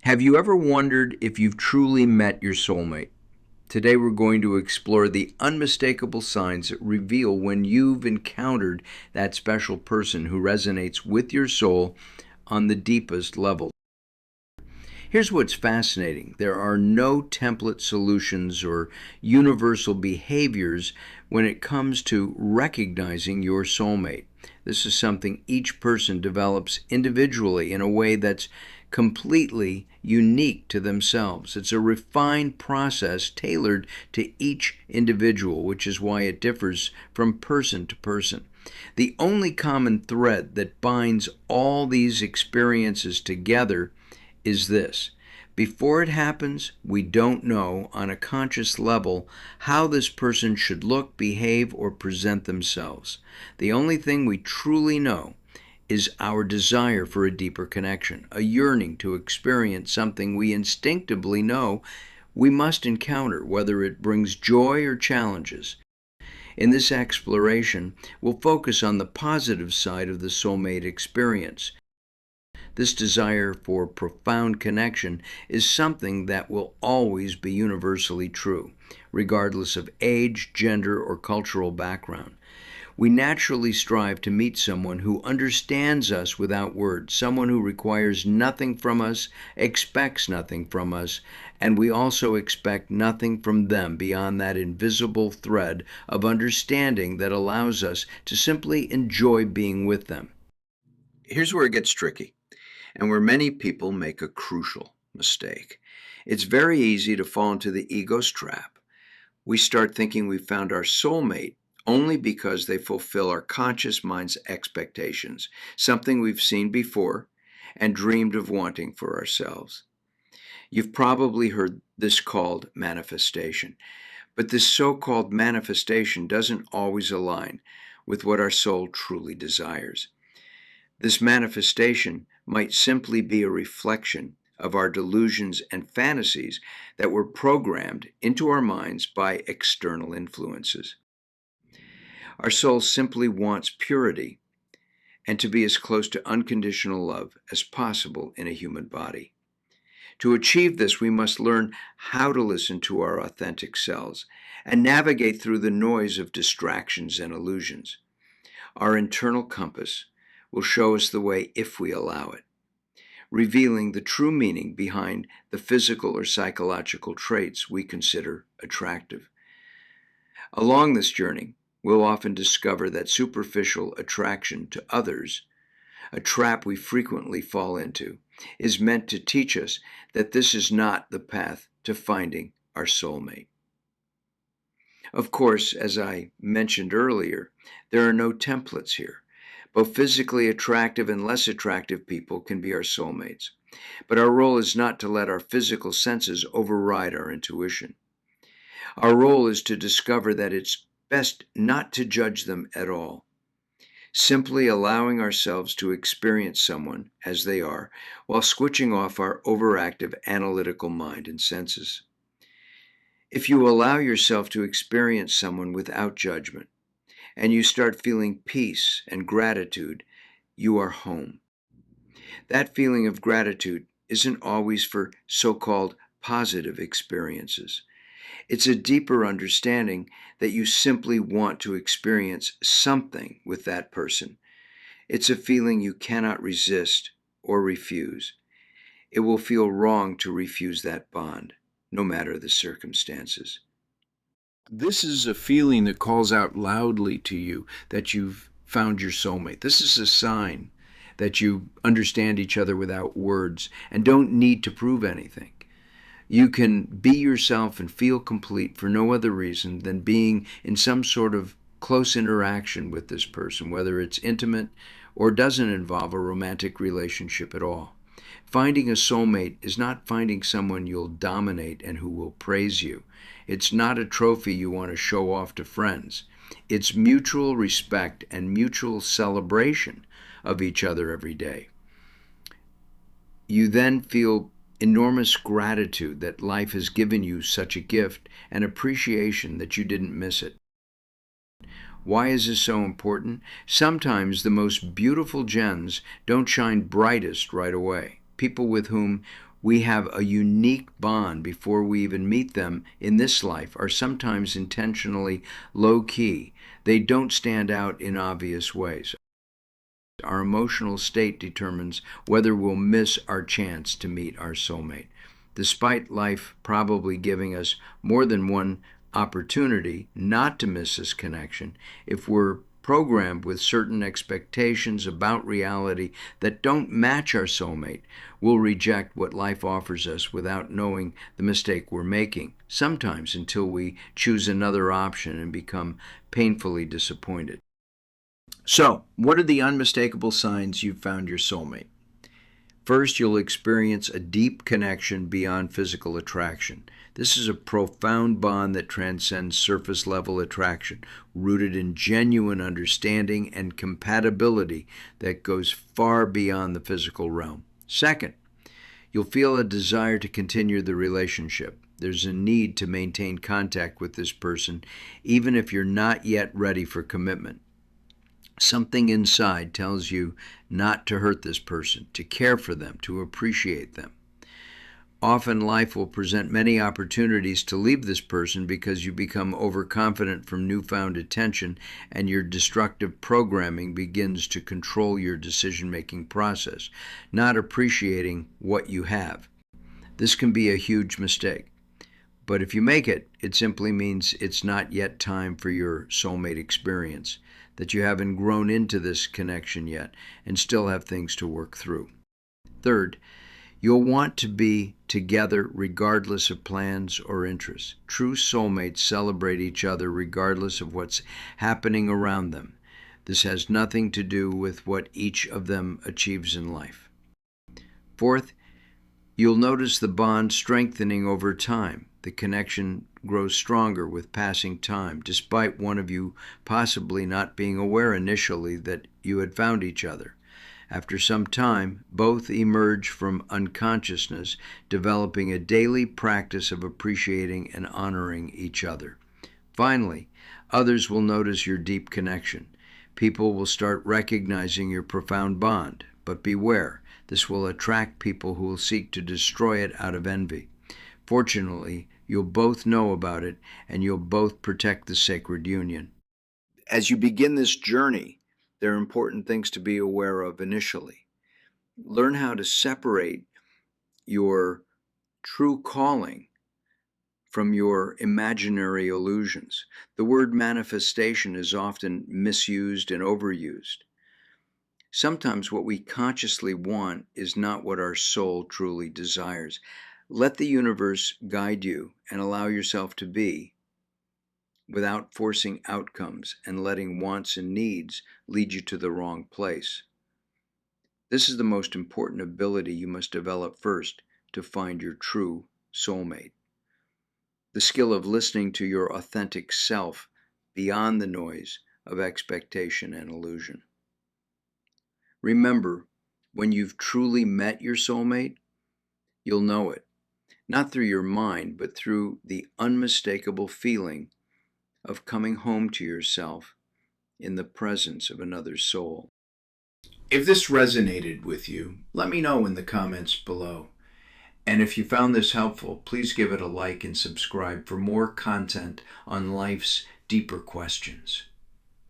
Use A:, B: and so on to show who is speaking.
A: Have you ever wondered if you've truly met your soulmate? Today we're going to explore the unmistakable signs that reveal when you've encountered that special person who resonates with your soul on the deepest level. Here's what's fascinating. There are no template solutions or universal behaviors when it comes to recognizing your soulmate. This is something each person develops individually in a way that's completely unique to themselves. It's a refined process tailored to each individual, which is why it differs from person to person. The only common thread that binds all these experiences together is this. Before it happens, we don't know on a conscious level how this person should look, behave, or present themselves. The only thing we truly know is our desire for a deeper connection, a yearning to experience something we instinctively know we must encounter, whether it brings joy or challenges. In this exploration, we'll focus on the positive side of the soulmate experience. This desire for profound connection is something that will always be universally true, regardless of age, gender, or cultural background. We naturally strive to meet someone who understands us without words, someone who requires nothing from us, expects nothing from us, and we also expect nothing from them beyond that invisible thread of understanding that allows us to simply enjoy being with them. Here's where it gets tricky, and where many people make a crucial mistake. It's very easy to fall into the ego's trap. We start thinking we found our soulmate only because they fulfill our conscious mind's expectations, something we've seen before and dreamed of wanting for ourselves. You've probably heard this called manifestation, but this so-called manifestation doesn't always align with what our soul truly desires. This manifestation might simply be a reflection of our delusions and fantasies that were programmed into our minds by external influences. Our soul simply wants purity and to be as close to unconditional love as possible in a human body. To achieve this, we must learn how to listen to our authentic selves and navigate through the noise of distractions and illusions. Our internal compass will show us the way if we allow it, revealing the true meaning behind the physical or psychological traits we consider attractive. Along this journey, we'll often discover that superficial attraction to others, a trap we frequently fall into, is meant to teach us that this is not the path to finding our soulmate. Of course, as I mentioned earlier, there are no templates here. Both physically attractive and less attractive people can be our soulmates. But our role is not to let our physical senses override our intuition. Our role is to discover that it's best not to judge them at all, simply allowing ourselves to experience someone as they are while switching off our overactive analytical mind and senses. If you allow yourself to experience someone without judgment, and you start feeling peace and gratitude, you are home. That feeling of gratitude isn't always for so-called positive experiences. It's a deeper understanding that you simply want to experience something with that person. It's a feeling you cannot resist or refuse. It will feel wrong to refuse that bond, no matter the circumstances. This is a feeling that calls out loudly to you that you've found your soulmate. This is a sign that you understand each other without words and don't need to prove anything. You can be yourself and feel complete for no other reason than being in some sort of close interaction with this person, whether it's intimate or doesn't involve a romantic relationship at all. Finding a soulmate is not finding someone you'll dominate and who will praise you. It's not a trophy you want to show off to friends. It's mutual respect and mutual celebration of each other every day. You then feel enormous gratitude that life has given you such a gift and appreciation that you didn't miss it. Why is this so important? Sometimes the most beautiful gems don't shine brightest right away. People with whom we have a unique bond before we even meet them in this life are sometimes intentionally low-key. They don't stand out in obvious ways. Our emotional state determines whether we'll miss our chance to meet our soulmate. Despite life probably giving us more than one opportunity not to miss this connection, if we're programmed with certain expectations about reality that don't match our soulmate, we'll reject what life offers us without knowing the mistake we're making, sometimes until we choose another option and become painfully disappointed. So, what are the unmistakable signs you've found your soulmate? First, you'll experience a deep connection beyond physical attraction. This is a profound bond that transcends surface level attraction, rooted in genuine understanding and compatibility that goes far beyond the physical realm. Second, you'll feel a desire to continue the relationship. There's a need to maintain contact with this person, even if you're not yet ready for commitment. Something inside tells you not to hurt this person, to care for them, to appreciate them. Often life will present many opportunities to leave this person because you become overconfident from newfound attention and your destructive programming begins to control your decision-making process, not appreciating what you have. This can be a huge mistake. But if you make it, it simply means it's not yet time for your soulmate experience, that you haven't grown into this connection yet and still have things to work through. Third, you'll want to be together regardless of plans or interests. True soulmates celebrate each other regardless of what's happening around them. This has nothing to do with what each of them achieves in life. Fourth, you'll notice the bond strengthening over time. The connection grows stronger with passing time, despite one of you possibly not being aware initially that you had found each other. After some time, both emerge from unconsciousness, developing a daily practice of appreciating and honoring each other. Finally, others will notice your deep connection. People will start recognizing your profound bond, but beware, this will attract people who will seek to destroy it out of envy. Fortunately, you'll both know about it, and you'll both protect the sacred union. As you begin this journey, there are important things to be aware of initially. Learn how to separate your true calling from your imaginary illusions. The word manifestation is often misused and overused. Sometimes what we consciously want is not what our soul truly desires. Let the universe guide you and allow yourself to be without forcing outcomes and letting wants and needs lead you to the wrong place. This is the most important ability you must develop first to find your true soulmate. The skill of listening to your authentic self beyond the noise of expectation and illusion. Remember, when you've truly met your soulmate, you'll know it, not through your mind, but through the unmistakable feeling of coming home to yourself in the presence of another soul. If this resonated with you, let me know in the comments below. And if you found this helpful, please give it a like and subscribe for more content on life's deeper questions.